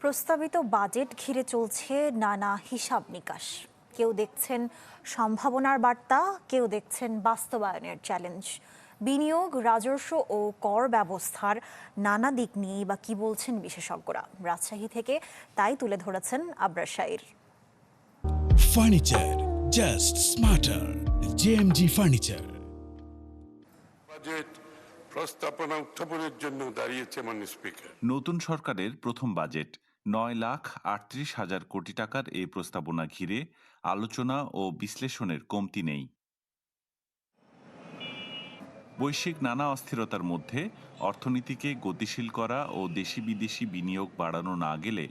প্রস্তাবিত বাজেট ঘিরে চলছে নানা হিসাব নিকাশ। কেউ দেখছেন সম্ভাবনার বার্তা, কেউ দেখছেন বাস্তবায়নের চ্যালেঞ্জ। বিনিয়োগ, রাজস্ব ও কর ব্যবস্থার নানা দিক নিয়েই বা কি বলছেন বিশেষজ্ঞরা। রাজশাহী থেকে তাই তুলে ধরেছেন Abrar Shair. Furniture just smarter, JMG furniture. Budget প্রস্তাবনা উত্থাপনের জন্য দাঁড়িয়েছে মাননীয় স্পিকার। নতুন সরকারের প্রথম বাজেট 9,38,000 কোটি টাকার এই প্রস্তাবনা ঘিরে আলোচনা ও বিশ্লেষণের কমতি নেই। বৈশ্বিক নানা অস্থিরতার মধ্যে অর্থনীতিকে গতিশীল করা ও দেশি বিদেশি বিনিয়োগ বাড়ানো না গেলে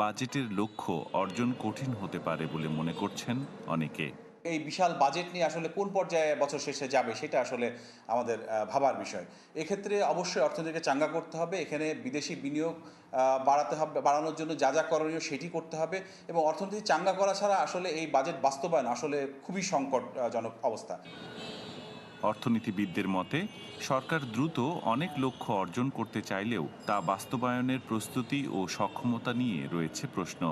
বাজেটের লক্ষ্য অর্জন কঠিন হতে পারে বলে মনে করছেন অনেকে। এই বিশাল বাজেট নিয়ে আসলে কোন পর্যায়ে বছর শেষে যাবে সেটা আসলে আমাদের ভাবার বিষয়। এক্ষেত্রে অবশ্যই অর্থনীতিকে চাঙ্গা করতে হবে, এখানে বিদেশি বিনিয়োগ বাড়াতে হবে, বাড়ানোর জন্য যা যা করণীয় সেটি করতে হবে, এবং অর্থনীতি চাঙ্গা করা ছাড়া আসলে এই বাজেট বাস্তবায়ন আসলে খুবই সংকটজনক অবস্থা। অর্থনীতিবিদদের মতে সরকার দ্রুত অনেক লক্ষ্য অর্জন করতে চাইলেও তা বাস্তবায়নের প্রস্তুতি ও সক্ষমতা নিয়ে রয়েছে প্রশ্ন।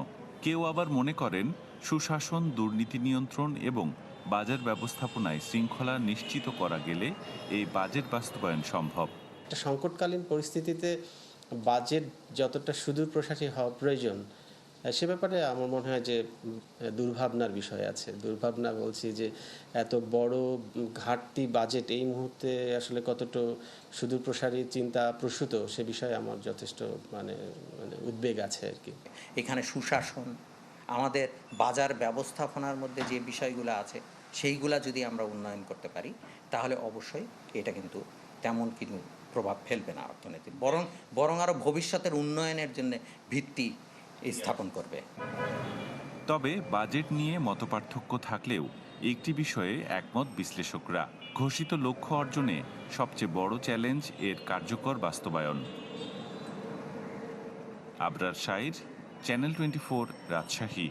কেউ আবার মনে করেন সুশাসন, দুর্নীতি নিয়ন্ত্রণ এবং বাজার ব্যবস্থাপনায় শৃঙ্খলা নিশ্চিত করা গেলে এই বাজেট বাস্তবায়ন সম্ভব। একটা সংকটকালীন পরিস্থিতিতে বাজেট যতটা সুদূর প্রসারী হওয়া প্রয়োজন, সে ব্যাপারে আমার মনে হয় যে দুর্ভাবনার বিষয় আছে। দুর্ভাবনা বলছি যে এত বড় ঘাটতি বাজেট এই মুহূর্তে আসলে কতটা সুদূর প্রসারী চিন্তা প্রসূত, সে বিষয়ে আমার যথেষ্ট মানে উদ্বেগ আছে আর কি। এখানে সুশাসন, আমাদের বাজার ব্যবস্থাপনার মধ্যে যে বিষয়গুলো আছে সেইগুলা যদি আমরা উন্নয়ন করতে পারি তাহলে অবশ্যই এটা কিন্তু তেমন কিছু প্রভাব ফেলবে না অর্থনীতির, বরং আরও ভবিষ্যতের উন্নয়নের জন্য ভিত্তি স্থাপন করবে। তবে বাজেট নিয়ে মতপার্থক্য থাকলেও একটি বিষয়ে একমত বিশ্লেষকরা, ঘোষিত লক্ষ্য অর্জনে সবচেয়ে বড় চ্যালেঞ্জ এর কার্যকর বাস্তবায়ন। আবরার শাইর, চ্যানেল 24, রাজশাহী।